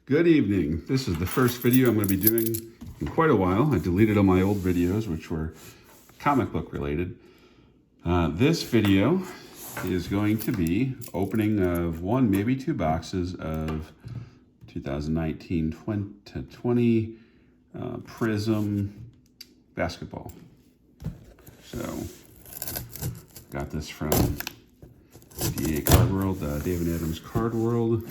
Good evening. This is the first video I'm going to be doing in quite a while. I deleted all my old videos, which were comic book related. This video is going to be opening of one, maybe two boxes of 2019-20 Prizm basketball. So, got this from DA Card World, David Adams Card World.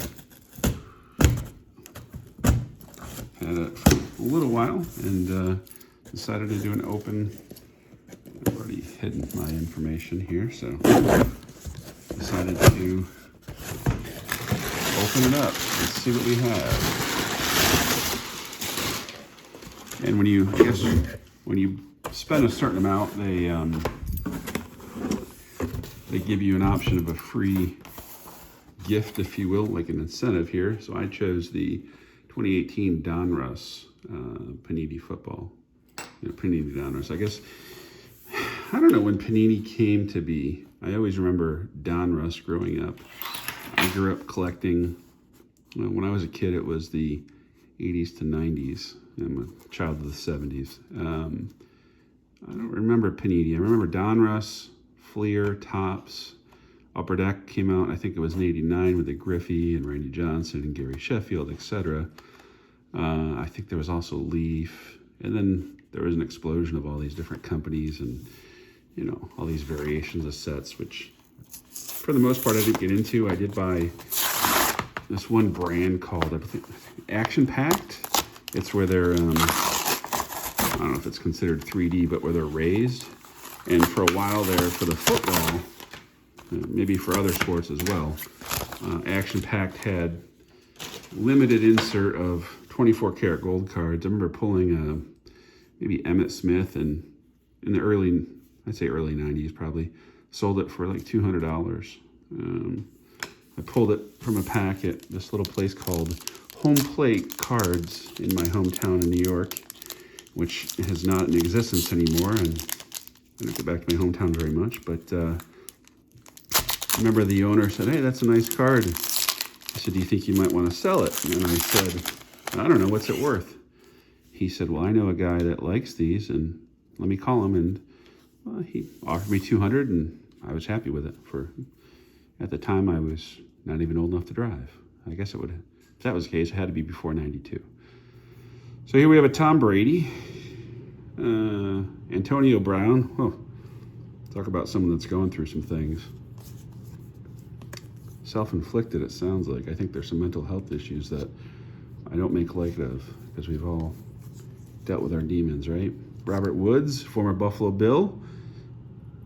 Had it for a little while and decided to do an open. I've already hidden my information here, so decided to open it up and see what we have. And when you spend a certain amount, they give you an option of a free gift, if you will, like an incentive here. So I chose the 2018 Donruss Panini football. Panini Donruss. I guess, I don't know when Panini came to be. I always remember Donruss growing up. I grew up collecting, when I was a kid, it was the 80s to 90s. I'm a child of the 70s. I don't remember Panini. I remember Donruss, Fleer, Topps. Upper Deck came out, I think it was in '89 with the Griffey and Randy Johnson and Gary Sheffield, etc. I think there was also Leaf, and then there was an explosion of all these different companies and, all these variations of sets, which for the most part I didn't get into. I did buy this one brand called, I think, Action Packed. It's where they're, I don't know if it's considered 3D, but where they're raised. And for a while there, for the football, maybe for other sports as well, Action Packed had limited insert of 24 karat gold cards. I remember pulling maybe Emmitt Smith, and in the early 90s probably, sold it for like $200. I pulled it from a pack at this little place called Home Plate Cards in my hometown in New York, which is not in existence anymore, and I don't get back to my hometown very much, but I remember the owner said, "Hey, that's a nice card." I said, "Do you think you might want to sell it?" And I said, "I don't know, what's it worth?" He said, "Well, I know a guy that likes these, and let me call him." And he offered me $200, and I was happy with it. At the time, I was not even old enough to drive. I guess if that was the case, it had to be before '92. So here we have a Tom Brady, Antonio Brown. Oh, talk about someone that's going through some things. Self-inflicted, it sounds like. I think there's some mental health issues that I don't make light of, because we've all dealt with our demons, right? Robert Woods, former Buffalo Bill,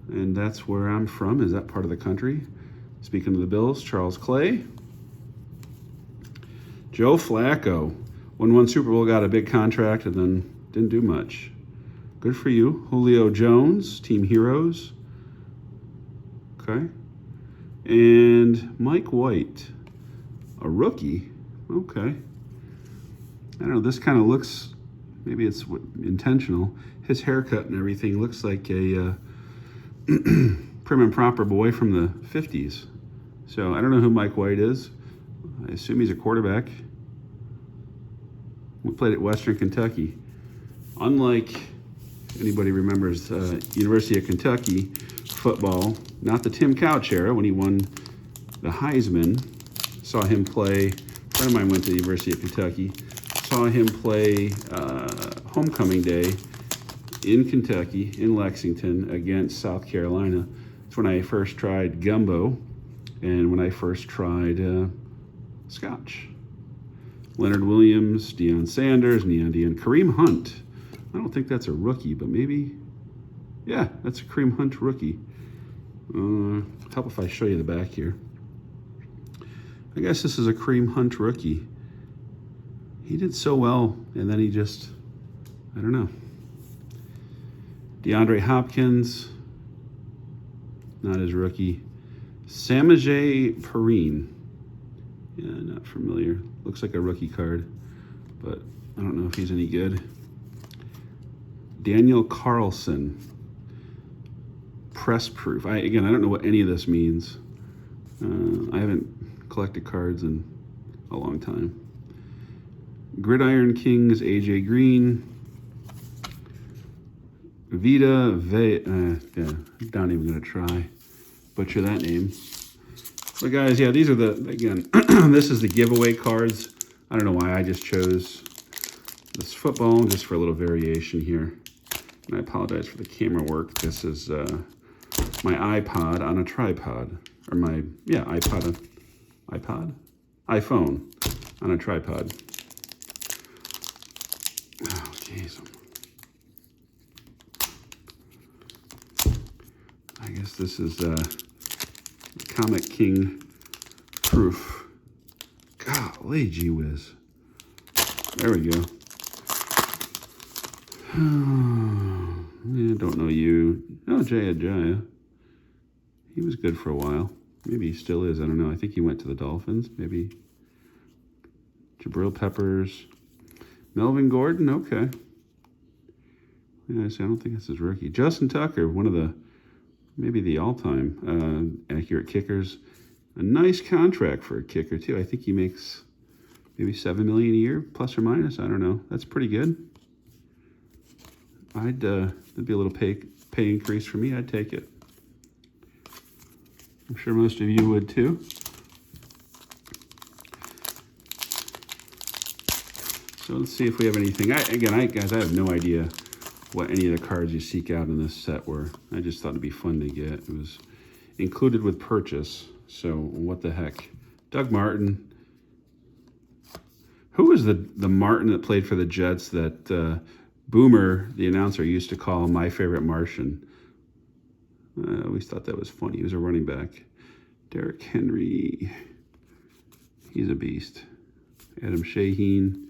and that's where I'm from, is that part of the country. Speaking of the Bills, Charles Clay. Joe Flacco, won one Super Bowl, got a big contract, and then didn't do much. Good for you. Julio Jones, Team Heroes. Okay. And Mike White, a rookie. Okay. I don't know, this kind of looks, maybe it's intentional. His haircut and everything looks like a prim and proper boy from the 50s. So I don't know who Mike White is. I assume he's a quarterback. We played at Western Kentucky. Unlike, anybody remembers University of Kentucky football, not the Tim Couch era when he won the Heisman. Saw him play, a friend of mine went to the University of Kentucky, saw him play homecoming day in Kentucky, in Lexington, against South Carolina. That's when I first tried gumbo, and when I first tried scotch. Leonard Williams, Deion Sanders, Neon Deion, Kareem Hunt. I don't think that's a rookie, but maybe, yeah, that's a Kareem Hunt rookie. Help if I show you the back here. I guess this is a Kareem Hunt rookie. He did so well, and then he just, I don't know. DeAndre Hopkins, not his rookie. Samaje Perine. Yeah, not familiar. Looks like a rookie card, but I don't know if he's any good. Daniel Carlson. Press proof. Again, I don't know what any of this means. I haven't collected cards in a long time. Gridiron Kings, AJ Green. Vita yeah, not even gonna try. Butcher that name. But guys, yeah, these are the, again, this is the giveaway cards. I don't know why I just chose this football, just for a little variation here. And I apologize for the camera work. This is my iPod on a tripod. Or my, yeah, iPod, iPhone on a tripod. Oh, jeez. I guess this is Comic King proof. Golly, gee whiz. There we go. Yeah, don't know you. Oh, Jaya. He was good for a while. Maybe he still is. I don't know. I think he went to the Dolphins. Maybe. Jabril Peppers. Melvin Gordon. Okay. Yeah, see, I don't think that's his rookie. Justin Tucker, one of the, maybe the all-time accurate kickers. A nice contract for a kicker, too. I think he makes maybe $7 million a year, plus or minus. I don't know. That's pretty good. That'd be a little pay increase for me. I'd take it. I'm sure most of you would too. So let's see if we have anything. Guys, I have no idea what any of the cards you seek out in this set were. I just thought it'd be fun to get. It was included with purchase. So what the heck? Doug Martin. Who was the Martin that played for the Jets that Boomer, the announcer, used to call my favorite Martian? I always thought that was funny. He was a running back. Derrick Henry. He's a beast. Adam Shaheen.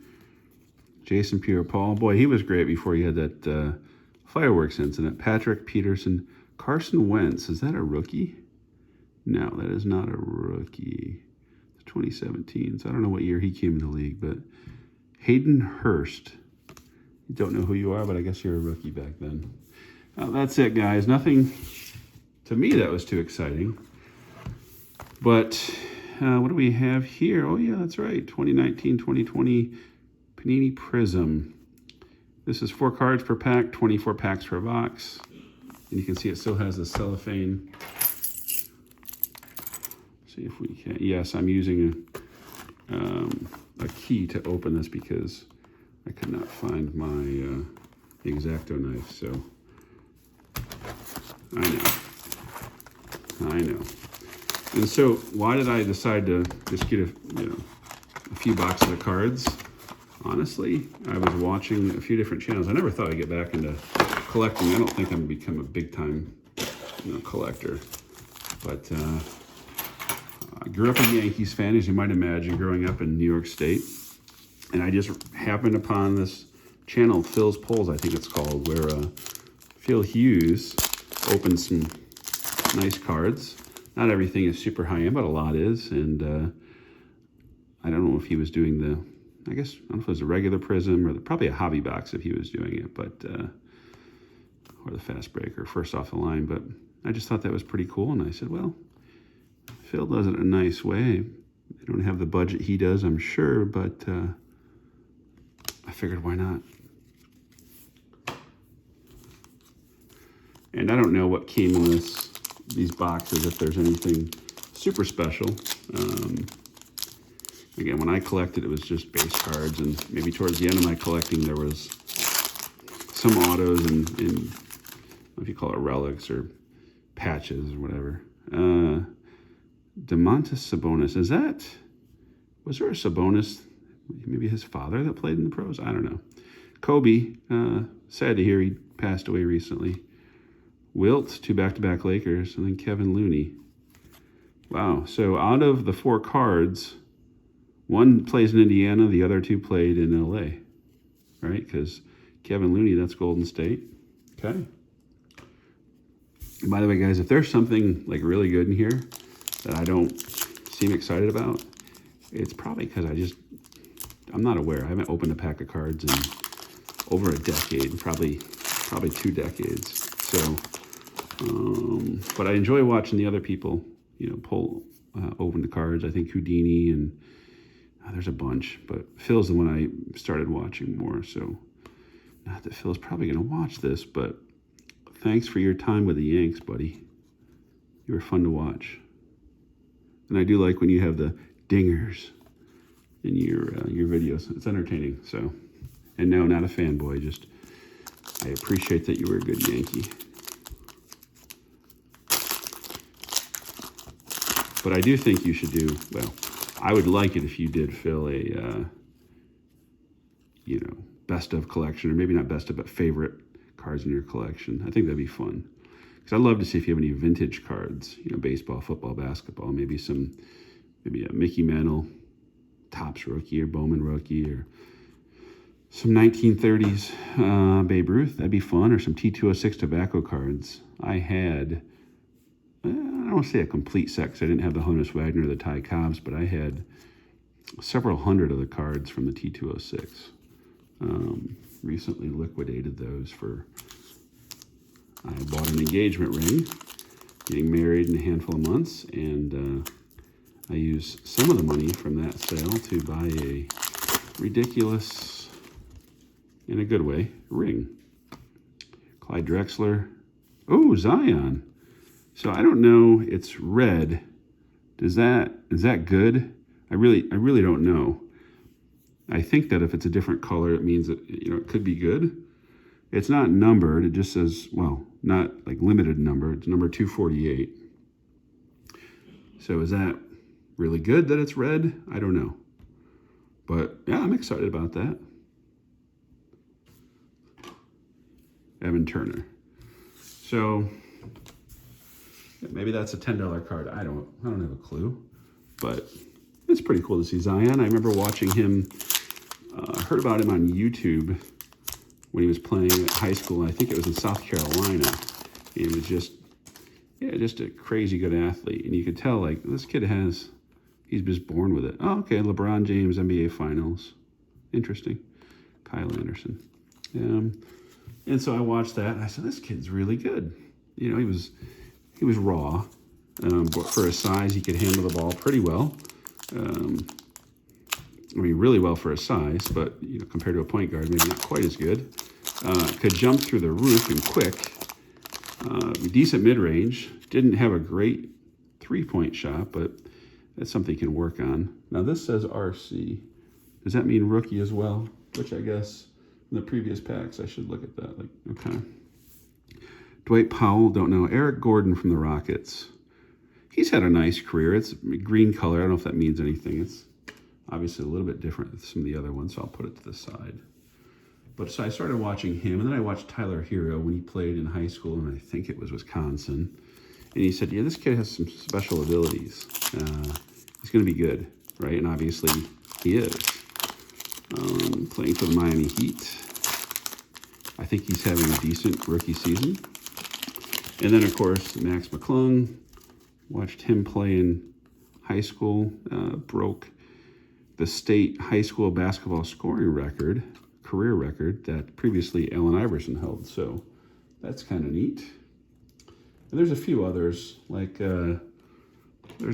Jason Pierre-Paul. Boy, he was great before he had that fireworks incident. Patrick Peterson. Carson Wentz. Is that a rookie? No, that is not a rookie. It's 2017. So I don't know what year he came in the league, but Hayden Hurst. Don't know who you are, but I guess you're a rookie back then. That's it, guys. Nothing, to me, that was too exciting. But what do we have here? Oh, yeah, that's right. 2019-2020 Panini Prizm. This is 4 cards per pack, 24 packs per box. And you can see it still has the cellophane. See if we can. Yes, I'm using a key to open this because I could not find my X-Acto knife, so I know. And so why did I decide to just get a few boxes of cards? Honestly, I was watching a few different channels. I never thought I'd get back into collecting. I don't think I'm going to become a big-time collector. But I grew up a Yankees fan, as you might imagine, growing up in New York State. And I just happened upon this channel, Phil's Polls, I think it's called, where Phil Hughes opened some nice cards. Not everything is super high-end, but a lot is. And I don't know if he was doing the, I don't know if it was a regular Prizm or probably a hobby box if he was doing it, but or the fast breaker, first off the line. But I just thought that was pretty cool. And I said, well, Phil does it in a nice way. They don't have the budget he does, I'm sure, but I figured, why not? And I don't know what came in these boxes, if there's anything super special. Again, when I collected, it was just base cards, and maybe towards the end of my collecting, there was some autos and if you call it relics or patches or whatever. Domantas Sabonis, was there a Sabonis, maybe his father that played in the pros? I don't know. Kobe, sad to hear he passed away recently. Wilt, 2 back-to-back Lakers, and then Kevin Looney. Wow, so out of the 4 cards, 1 plays in Indiana, the other 2 played in LA, right? Because Kevin Looney, that's Golden State. Okay. And by the way, guys, if there's something like really good in here that I don't seem excited about, it's probably because I'm not aware. I haven't opened a pack of cards in over a decade, probably 2 decades. So, but I enjoy watching the other people, pull open the cards. I think Houdini and There's a bunch, but Phil's the one I started watching more, so not that Phil's probably going to watch this, but thanks for your time with the Yanks, buddy. You were fun to watch. And I do like when you have the dingers in your videos. It's entertaining, so. And no, not a fanboy, just I appreciate that you were a good Yankee. But I do think you should do, well, I would like it if you did, Phil, a, best of collection, or maybe not best of, but favorite cards in your collection. I think that'd be fun. Because I'd love to see if you have any vintage cards, baseball, football, basketball, maybe a Mickey Mantle, Topps rookie, or Bowman rookie, or some 1930s Babe Ruth. That'd be fun, or some T206 tobacco cards. I had, I don't want to say a complete set because I didn't have the Honus Wagner or the Ty Cobbs, but I had several hundred of the cards from the T206. Recently liquidated those for, I bought an engagement ring, getting married in a handful of months, and I used some of the money from that sale to buy a ridiculous, in a good way, ring. Clyde Drexler. Oh, Zion. So I don't know, it's red. Is that good? I really don't know. I think that if it's a different color, it means that, it could be good. It's not numbered. It just says, well, not like limited number. It's number 248. So is that really good that it's red? I don't know. But yeah, I'm excited about that. Evan Turner. So maybe that's a $10 card. I don't have a clue. But it's pretty cool to see Zion. I remember watching him, heard about him on YouTube when he was playing at high school. I think it was in South Carolina. He was just a crazy good athlete. And you could tell, like, this kid he's just born with it. Oh, okay, LeBron James, NBA Finals. Interesting. Kyle Anderson. And so I watched that, and I said, this kid's really good. He was raw. But for his size, he could handle the ball pretty well. Really well for his size, but compared to a point guard, maybe not quite as good. Could jump through the roof and quick. Decent mid-range. Didn't have a great three-point shot, but that's something he can work on. Now this says RC. Does that mean rookie as well? Which I guess in the previous packs I should look at that. Like, okay. Dwight Powell, don't know. Eric Gordon from the Rockets. He's had a nice career. It's green color. I don't know if that means anything. It's obviously a little bit different than some of the other ones, so I'll put it to the side. But so I started watching him, and then I watched Tyler Hero when he played in high school, and I think it was Wisconsin. And he said, yeah, this kid has some special abilities. He's going to be good, right? And obviously he is. Playing for the Miami Heat. I think he's having a decent rookie season. And then, of course, Max McClung. Watched him play in high school, broke the state high school basketball scoring record, career record, that previously Allen Iverson held. So that's kind of neat. And there's a few others, like there's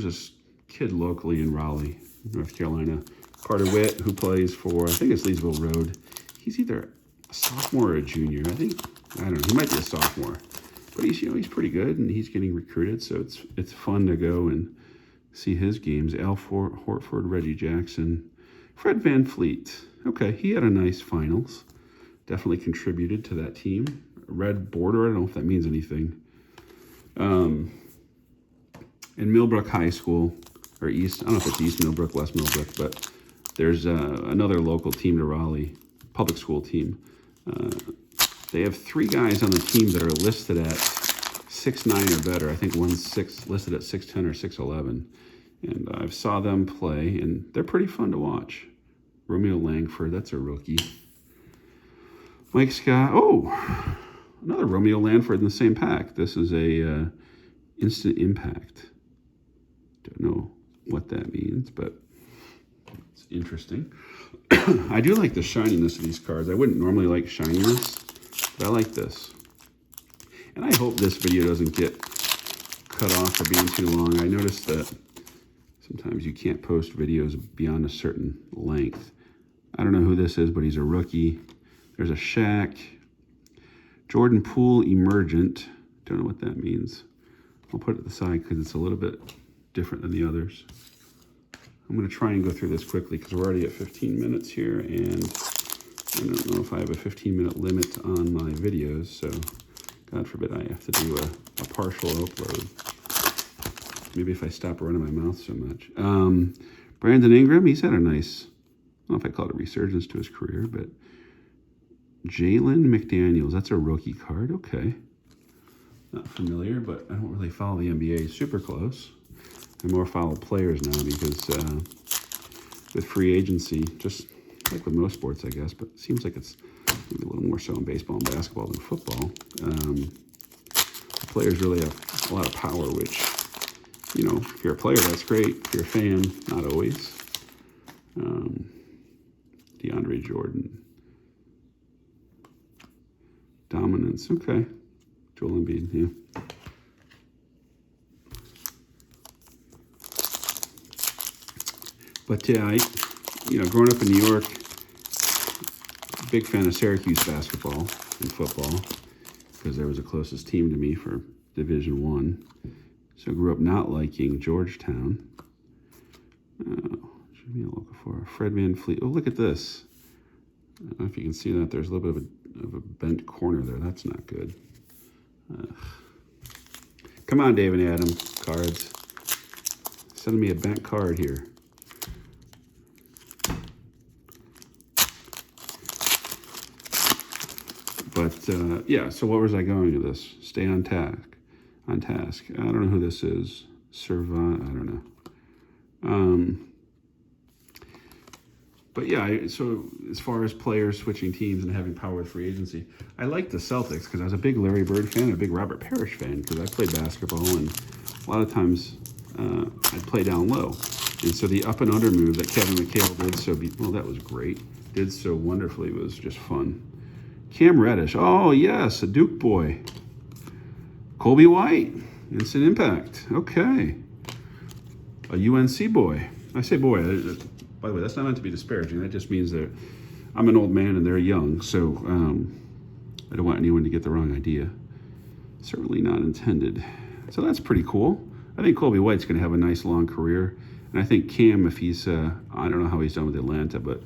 this kid locally in Raleigh, North Carolina, Carter Witt, who plays for, I think it's Leesville Road. He's either a sophomore or a junior. I don't know, he might be a sophomore. But he's pretty good, and he's getting recruited, so it's fun to go and see his games. Al Horford, Reggie Jackson, Fred VanVleet. Okay, he had a nice finals. Definitely contributed to that team. Red border, I don't know if that means anything. In Millbrook High School, or East, I don't know if it's East Millbrook, West Millbrook, but there's another local team to Raleigh, public school team. They have 3 guys on the team that are listed at 6'9" or better. I think one's listed at 6'10" or 6'11". And I've saw them play, and they're pretty fun to watch. Romeo Langford, that's a rookie. Mike Scott, another Romeo Langford in the same pack. This is a instant impact. Don't know what that means, but it's interesting. I do like the shininess of these cards. I wouldn't normally like shininess, but I like this. And I hope this video doesn't get cut off for being too long. I noticed that Sometimes you can't post videos beyond a certain length. I don't know who this is, but he's a rookie. There's a Shaq. Jordan Poole Emergent. Don't know what that means. I'll put it to the side because it's a little bit different than the others. I'm going to try and go through this quickly because we're already at 15 minutes here, and I don't know if I have a 15-minute limit on my videos, so God forbid I have to do a partial upload. Maybe if I stop running my mouth so much. Brandon Ingram, he's had a nice, I don't know if I call it a resurgence to his career, but Jalen McDaniels, that's a rookie card. Okay. Not familiar, but I don't really follow the NBA super close. I more follow players now because with free agency, just like with most sports, I guess, but it seems like it's maybe a little more so in baseball and basketball than football. Players really have a lot of power, which, you know, if you're a player, that's great. If you're a fan, not always. DeAndre Jordan. Dominance, okay. Joel Embiid, yeah. But yeah, growing up in New York, big fan of Syracuse basketball and football because there was the closest team to me for Division I. So I grew up not liking Georgetown. Should be looking for Fred VanVleet. Oh, look at this. I don't know if you can see that. There's a little bit of a bent corner there. That's not good. Come on, David Adam cards. Send me a bent card here. But yeah, so what was I going to this? Stay on task. On task. I don't know who this is. Survive. I don't know. But yeah, so as far as players switching teams and having power with free agency, I like the Celtics because I was a big Larry Bird fan, a big Robert Parrish fan because I played basketball and a lot of times I'd play down low. And so the up and under move that Kevin McHale did well, that was great. Did so wonderfully was just fun. Cam Reddish, oh yes, a Duke boy. Colby White, Instant Impact, okay. A UNC boy. I say boy, by the way, that's not meant to be disparaging. That just means that I'm an old man and they're young, so I don't want anyone to get the wrong idea. Certainly not intended. So that's pretty cool. I think Colby White's going to have a nice long career. And I think Cam, if he's, I don't know how he's done with Atlanta, but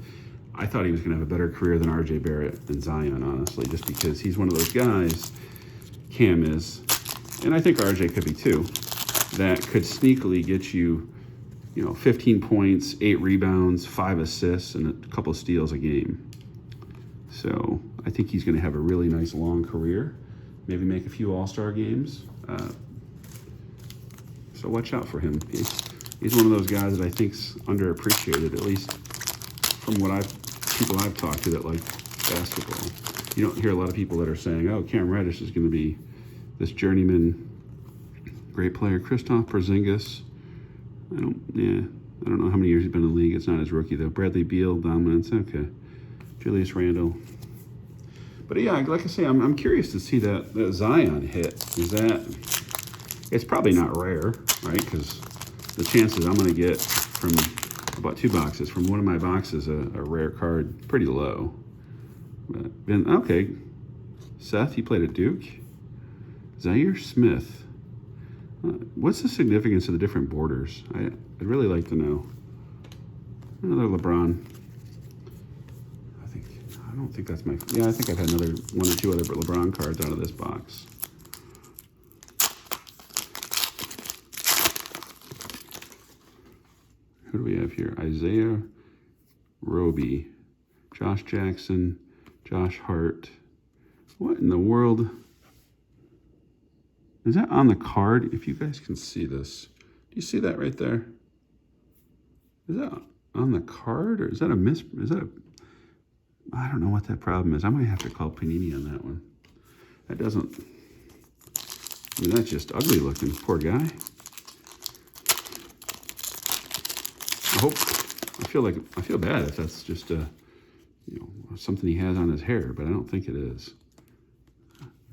I thought he was going to have a better career than R.J. Barrett and Zion, honestly, just because he's one of those guys, Cam is, and I think R.J. could be too, that could sneakily get you, 15 points, 8 rebounds, 5 assists, and a couple of steals a game. So I think he's going to have a really nice long career, maybe make a few All-Star games. So watch out for him. He's one of those guys that I think's underappreciated, at least from people I've talked to that like basketball. You don't hear a lot of people that are saying, "Oh, Cam Reddish is going to be this journeyman great player." Kristaps Porzingis. I don't know how many years he's been in the league. It's not his rookie though. Bradley Beal, dominance. Okay. Julius Randle. But yeah, like I say, I'm curious to see that Zion hit. It's probably not rare, right? Because the chances I'm going to get from about 2 boxes, from one of my boxes, a rare card, pretty low. But okay. Seth, he played at Duke. Zaire Smith. What's the significance of the different borders? I'd really like to know. Another LeBron. I don't think that's I think I've had one or two other LeBron cards out of this box. Who do we have here? Isaiah Roby, Josh Jackson, Josh Hart. What in the world? Is that on the card? If you guys can see this. Do you see that right there? Is that on the card or is that I don't know what that problem is. I might have to call Panini on that one. That doesn't, that's just ugly looking. Poor guy. I feel bad if that's just something he has on his hair, but I don't think it is.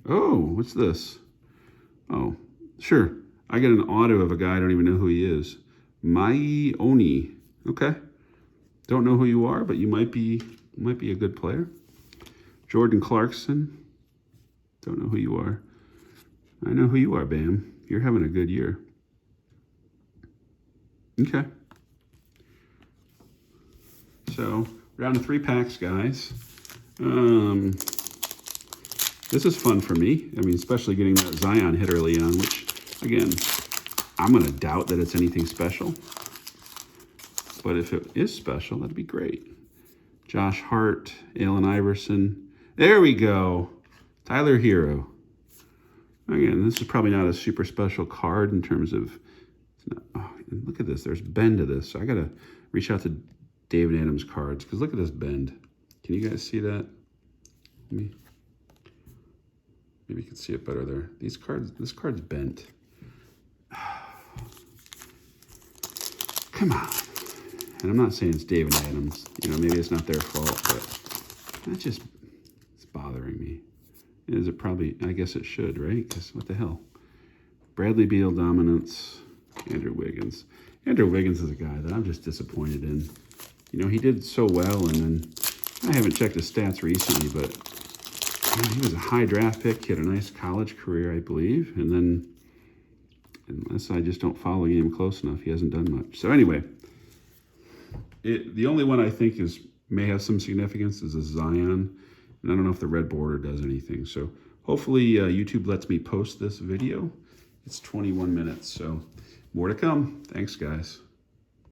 Oh, what's this? Oh, sure. I got an auto of a guy I don't even know who he is. Mai Oni. Okay. Don't know who you are, but you might be a good player. Jordan Clarkson. Don't know who you are. I know who you are, Bam. You're having a good year. Okay. So, we're down to 3 packs, guys. This is fun for me. I mean, especially getting that Zion hit early on, which, again, I'm going to doubt that it's anything special. But if it is special, that'd be great. Josh Hart, Allen Iverson. There we go. Tyler Hero. Again, this is probably not a super special card in terms of... oh, and look at this. There's bend to this. So I got to reach out to David Adams cards because look at this bend. Can you guys see that? Maybe you can see it better there. This card's bent. Come on. And I'm not saying it's David Adams. You know, maybe it's not their fault, but that's just, it's bothering me. Is it probably, I guess it should, right? Because what the hell? Bradley Beal dominance, Andrew Wiggins. Andrew Wiggins is a guy that I'm just disappointed in. You know, he did so well, and then I haven't checked his stats recently, but you know, he was a high draft pick. He had a nice college career, I believe, and then unless I just don't follow the game close enough, he hasn't done much. So anyway, the only one I think may have some significance is a Zion, and I don't know if the red border does anything. So hopefully YouTube lets me post this video. It's 21 minutes, so more to come. Thanks, guys.